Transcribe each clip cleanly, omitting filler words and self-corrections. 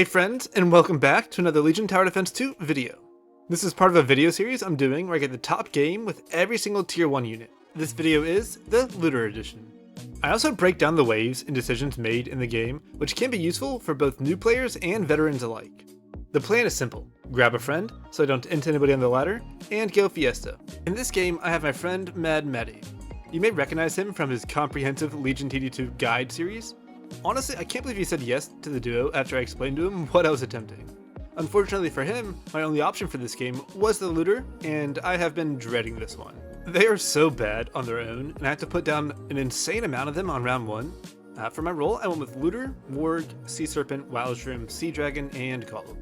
Hey friends, and welcome back to another Legion Tower Defense 2 video. This is part of a video series I'm doing where I get the top game with every single tier 1 unit. This video is the Looter Edition. I also break down the waves and decisions made in the game, which can be useful for both new players and veterans alike. The plan is simple: grab a friend, so I don't int anybody on the ladder, and go Fiesta. In this game, I have my friend Mad Matty. You may recognize him from his comprehensive Legion TD2 guide series. Honestly, I can't believe he said yes to the duo after I explained to him what I was attempting. Unfortunately for him, my only option for this game was the Looter, and I have been dreading this one. They are so bad on their own, and I have to put down an insane amount of them on round 1. For my role, I went with Looter, Warg, Sea Serpent, Wild Shroom, Sea Dragon, and Golem.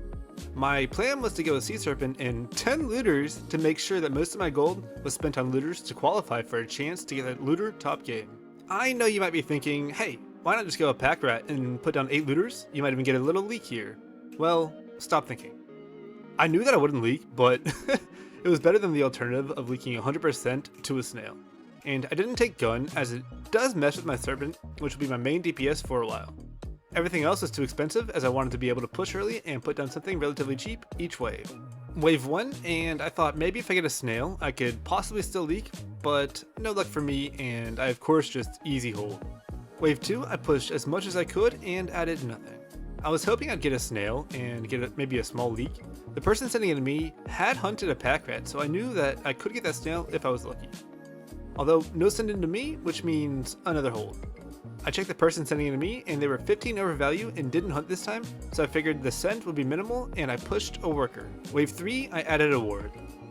My plan was to go with Sea Serpent and 10 Looters to make sure that most of my gold was spent on Looters to qualify for a chance to get that Looter top game. I know you might be thinking, hey, why not just go a pack rat and put down 8 Looters? You might even get a little leak here. Well, stop thinking. I knew that I wouldn't leak, but it was better than the alternative of leaking 100% to a snail. And I didn't take gun, as it does mesh with my Serpent, which will be my main DPS for a while. Everything else was too expensive, as I wanted to be able to push early and put down something relatively cheap each wave. Wave 1, and I thought maybe if I get a snail, I could possibly still leak, but no luck for me, and I of course just easy hold. Wave 2, I pushed as much as I could and added nothing. I was hoping I'd get a snail and get maybe a small leak. The person sending it to me had hunted a pack rat, so I knew that I could get that snail if I was lucky. Although no send in to me, which means another hold. I checked the person sending it to me and they were 15 over value and didn't hunt this time, so I figured the send would be minimal and I pushed a worker. Wave 3, I added a ward.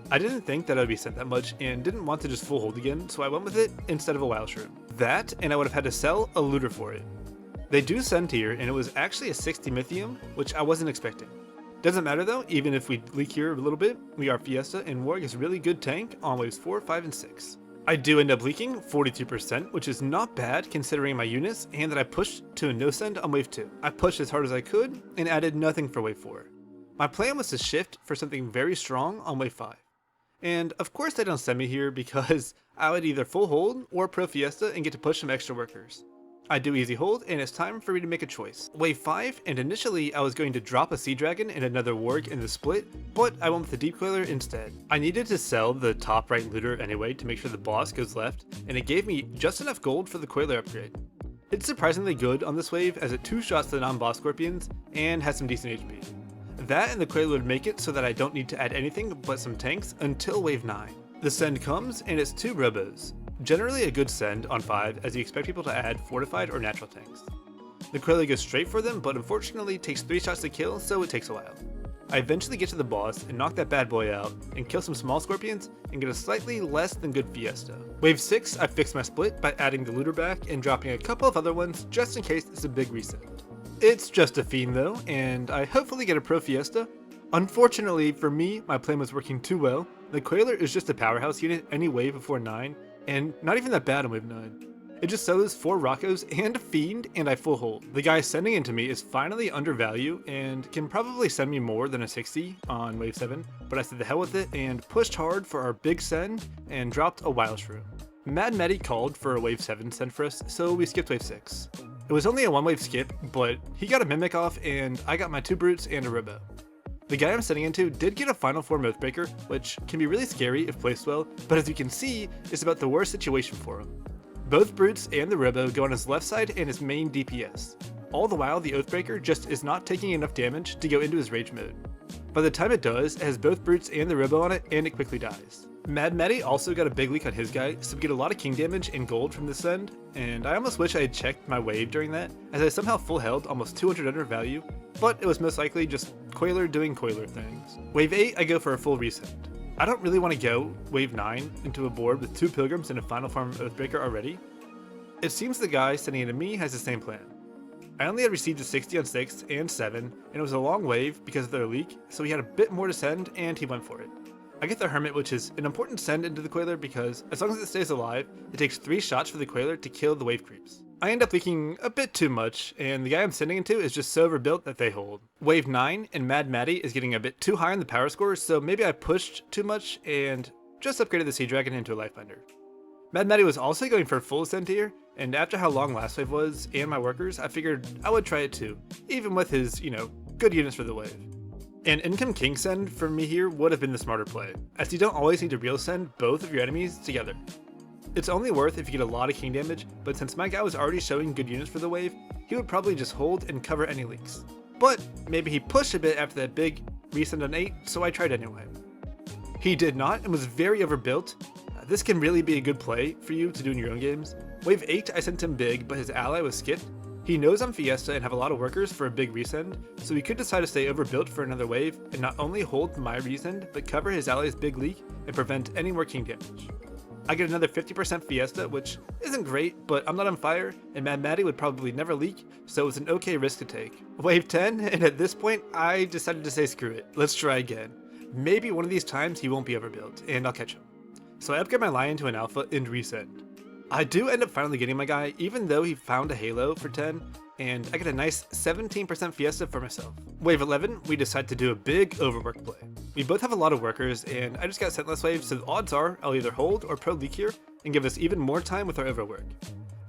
I didn't think that I would be sent that much and didn't want to just full hold again, so I went with it instead of a Wild Shroom. That, and I would have had to sell a Looter for it. They do send here, and it was actually a 60 Mythium, which I wasn't expecting. Doesn't matter though, even if we leak here a little bit, we are Fiesta and Warg is a really good tank on waves 4, 5, and 6. I do end up leaking 42%, which is not bad considering my units and that I pushed to a no send on wave 2. I pushed as hard as I could and added nothing for wave 4. My plan was to shift for something very strong on wave 5. And of course they don't send me here because I would either full hold or pro Fiesta and get to push some extra workers. I do easy hold and it's time for me to make a choice. Wave 5, and initially I was going to drop a Sea Dragon and another Warg in the split, but I went with the Deep Coiler instead. I needed to sell the top right Looter anyway to make sure the boss goes left, and it gave me just enough gold for the Coiler upgrade. It's surprisingly good on this wave as it 2-shots the non-boss Scorpions and has some decent HP. That and the Coiler would make it so that I don't need to add anything but some tanks until wave 9. The send comes and it's 2 Robos. Generally a good send on 5 as you expect people to add fortified or natural tanks. The Coiler goes straight for them but unfortunately takes 3 shots to kill, so it takes a while. I eventually get to the boss and knock that bad boy out and kill some small Scorpions and get a slightly less than good Fiesta. Wave 6, I fix my split by adding the Looter back and dropping a couple of other ones just in case it's a big reset. It's just a Fiend though, and I hopefully get a pro Fiesta. Unfortunately for me, my plan was working too well. The Coiler is just a powerhouse unit any wave before 9, and not even that bad on wave 9. It just sells 4 Rockos and a Fiend, and I full hold. The guy sending it to me is finally under value and can probably send me more than a 60 on wave 7, but I said the hell with it and pushed hard for our big send and dropped a Wild Shroom. Mad Matty called for a wave 7 send for us, so we skipped wave 6. It was only a 1-wave skip, but he got a Mimic off and I got my 2 Brutes and a Robo. The guy I'm sending into did get a Final Form Oathbreaker, which can be really scary if placed well, but as you can see, it's about the worst situation for him. Both Brutes and the Robo go on his left side and his main DPS. All the while the Oathbreaker just is not taking enough damage to go into his rage mode. By the time it does, it has both Brutes and the Robo on it and it quickly dies. Mad Matty also got a big leak on his guy, so we get a lot of king damage and gold from this send, and I almost wish I had checked my wave during that, as I somehow full held almost 200 under value, but it was most likely just Coiler doing Coiler things. Wave 8, I go for a full reset. I don't really want to go wave 9 into a board with 2 Pilgrims and a Final Form Oathbreaker already. It seems the guy sending it to me has the same plan. I only had received a 60 on 6 and 7, and it was a long wave because of their leak, so he had a bit more to send and he went for it. I get the Hermit, which is an important send into the Coiler because as long as it stays alive, it takes 3 shots for the Coiler to kill the wave creeps. I end up leaking a bit too much, and the guy I'm sending into is just so overbuilt that they hold. Wave 9 and Mad Matty is getting a bit too high on the power score, so maybe I pushed too much and just upgraded the Sea Dragon into a Lifebinder. Mad Matty was also going for a full ascent here, and after how long last wave was and my workers, I figured I would try it too, even with his, good units for the wave. An income king send for me here would have been the smarter play, as you don't always need to real send both of your enemies together. It's only worth if you get a lot of king damage, but since my guy was already showing good units for the wave, he would probably just hold and cover any leaks. But maybe he pushed a bit after that big resend on 8, so I tried anyway. He did not and was very overbuilt. This can really be a good play for you to do in your own games. Wave 8 I sent him big, but his ally was skipped. He knows I'm Fiesta and have a lot of workers for a big resend, so he could decide to stay overbuilt for another wave and not only hold my resend, but cover his ally's big leak and prevent any more king damage. I get another 50% Fiesta, which isn't great, but I'm not on fire, and Mad Maddie would probably never leak, so it was an okay risk to take. Wave 10, and at this point, I decided to say screw it, let's try again. Maybe one of these times he won't be overbuilt, and I'll catch him. So I upgrade my Lion to an Alpha and resend. I do end up finally getting my guy, even though he found a Halo for 10, and I get a nice 17% Fiesta for myself. Wave 11, we decide to do a big overwork play. We both have a lot of workers, and I just got sent less waves, so the odds are I'll either hold or pro leak here, and give us even more time with our overwork.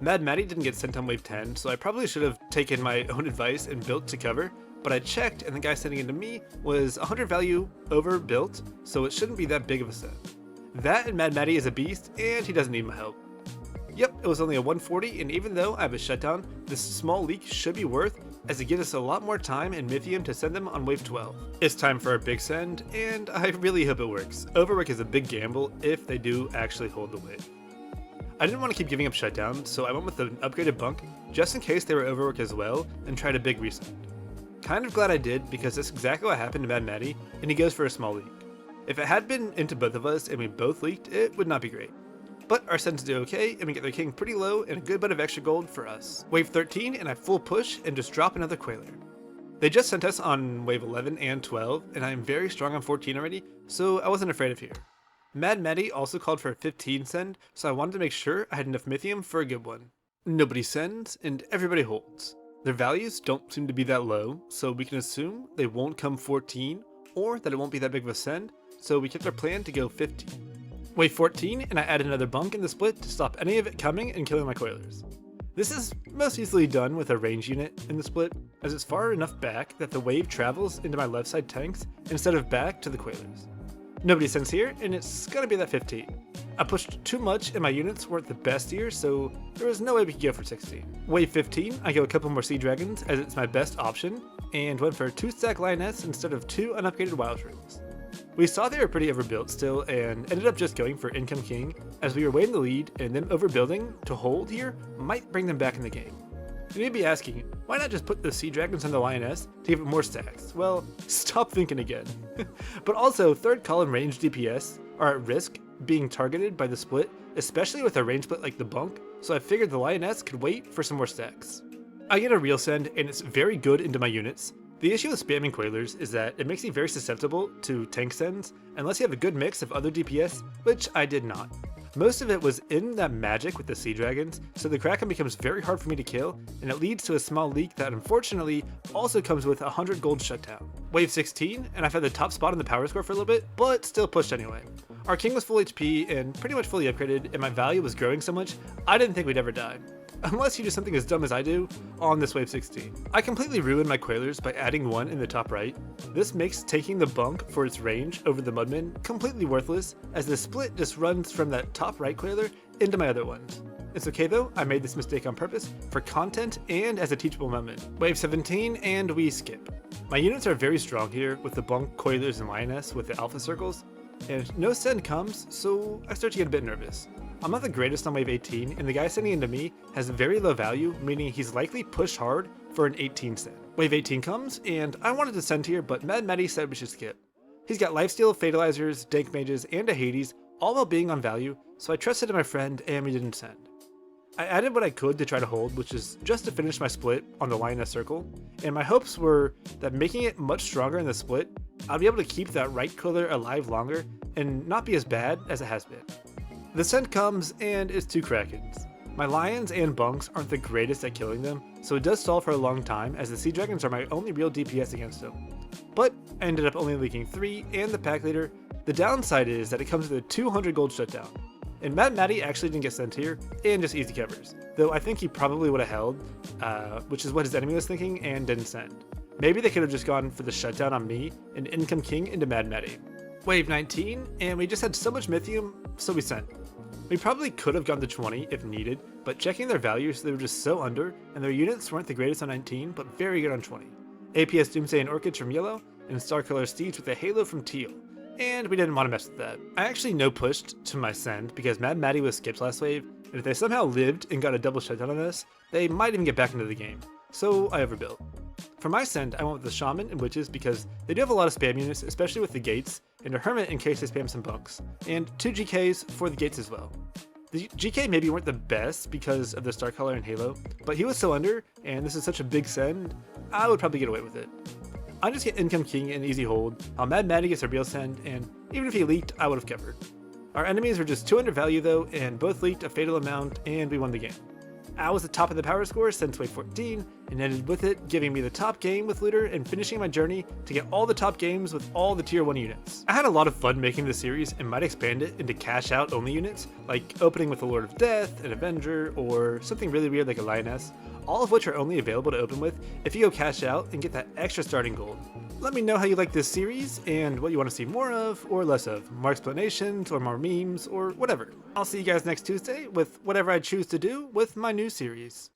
Mad Maddie didn't get sent on wave 10, so I probably should have taken my own advice and built to cover, but I checked and the guy sending into me was 100 value overbuilt, so it shouldn't be that big of a set. That and Mad Maddie is a beast, and he doesn't need my help. Yep, it was only a 140, and even though I have a shutdown, this small leak should be worth, as it gives us a lot more time and Mythium to send them on wave 12. It's time for our big send, and I really hope it works. Overwork is a big gamble if they do actually hold the wave. I didn't want to keep giving up shutdowns, so I went with an upgraded bunk, just in case they were overwork as well, and tried a big resend. Kind of glad I did, because that's exactly what happened to Mad Maddie, and he goes for a small leak. If it had been into both of us and we both leaked, it would not be great. But our sends do okay, and we get their king pretty low and a good bit of extra gold for us. Wave 13, and I full push and just drop another Quailer. They just sent us on wave 11 and 12, and I am very strong on 14 already, so I wasn't afraid of here. Mad Maddie also called for a 15 send, so I wanted to make sure I had enough Mythium for a good one. Nobody sends, and everybody holds. Their values don't seem to be that low, so we can assume they won't come 14, or that it won't be that big of a send, so we kept our plan to go 15. Wave 14, and I add another bunk in the split to stop any of it coming and killing my Quailers. This is most easily done with a range unit in the split, as it's far enough back that the wave travels into my left side tanks instead of back to the Quailers. Nobody sends here, and it's gonna be that 15. I pushed too much and my units weren't the best here, so there was no way we could go for 16. Wave 15, I go a couple more Sea Dragons as it's my best option, and went for a 2-stack Lioness instead of 2 unupgraded Wild Turtles. We saw they were pretty overbuilt still, and ended up just going for Income King, as we were way in the lead, and them overbuilding to hold here might bring them back in the game. You may be asking, why not just put the Sea Dragons on the Lioness to give it more stacks? Well, stop thinking again. But also, third column range DPS are at risk being targeted by the split, especially with a range split like the bunk, so I figured the Lioness could wait for some more stacks. I get a real send, and it's very good into my units. The issue with spamming Quailers is that it makes you very susceptible to tank sends unless you have a good mix of other DPS, which I did not. Most of it was in that magic with the Sea Dragons, so the Kraken becomes very hard for me to kill, and it leads to a small leak that unfortunately also comes with 100 gold shutdown. Wave 16, and I've had the top spot in the power score for a little bit, but still pushed anyway. Our king was full HP and pretty much fully upgraded, and my value was growing so much, I didn't think we'd ever die. Unless you do something as dumb as I do on this wave 16. I completely ruined my Quailers by adding one in the top right. This makes taking the bunk for its range over the Mudman completely worthless, as the split just runs from that top right Quailer into my other ones. It's okay though, I made this mistake on purpose for content and as a teachable moment. Wave 17 and we skip. My units are very strong here with the bunk, Quailers, and Lioness with the alpha circles, and no send comes, so I start to get a bit nervous. I'm not the greatest on wave 18, and the guy sending into me has very low value, meaning he's likely pushed hard for an 18 send. Wave 18 comes, and I wanted to send here, but Mad Maddie said we should skip. He's got lifesteal, fatalizers, dank mages, and a Hades, all while being on value, so I trusted in my friend and we didn't send. I added what I could to try to hold, which is just to finish my split on the Lioness circle, and my hopes were that making it much stronger in the split, I'd be able to keep that right Quailer alive longer and not be as bad as it has been. The send comes, and it's 2 Krakens. My Lions and Bunks aren't the greatest at killing them, so it does stall for a long time, as the Sea Dragons are my only real DPS against them. But I ended up only leaking 3 and the pack leader. The downside is that it comes with a 200 gold shutdown. And Mad Maddie actually didn't get sent here, and just easy covers. Though I think he probably would have held, which is what his enemy was thinking, and didn't send. Maybe they could have just gone for the shutdown on me and Income King into Mad Maddie. Wave 19, and we just had so much Mythium, so we sent. We probably could have gone to 20 if needed, but checking their values, they were just so under, and their units weren't the greatest on 19, but very good on 20. APS Doomsday and Orchids from yellow, and Starkiller Steeds with a Halo from teal. And we didn't want to mess with that. I actually no-pushed to my send because Mad Maddie was skipped last wave, and if they somehow lived and got a double shutdown on us, they might even get back into the game. So I overbuilt. For my send, I went with the Shaman and Witches because they do have a lot of spam units, especially with the gates, and a Hermit in case they spam some bunks, and 2 GKs for the gates as well. The GK maybe weren't the best because of the Starkiller and Halo, but he was so under, and this is such a big send, I would probably get away with it. I just get Income King and easy hold, while Mad Maddie gets a real send, and even if he leaked, I would have covered. Our enemies were just 2 under value though, and both leaked a fatal amount, and we won the game. I was the top of the power score since wave 14, and ended with it giving me the top game with Looter and finishing my journey to get all the top games with all the tier 1 units. I had a lot of fun making this series and might expand it into cash out only units, like opening with a Lord of Death, an Avenger, or something really weird like a Lioness, all of which are only available to open with if you go cash out and get that extra starting gold. Let me know how you like this series and what you want to see more of or less of, more explanations or more memes or whatever. I'll see you guys next Tuesday with whatever I choose to do with my new series.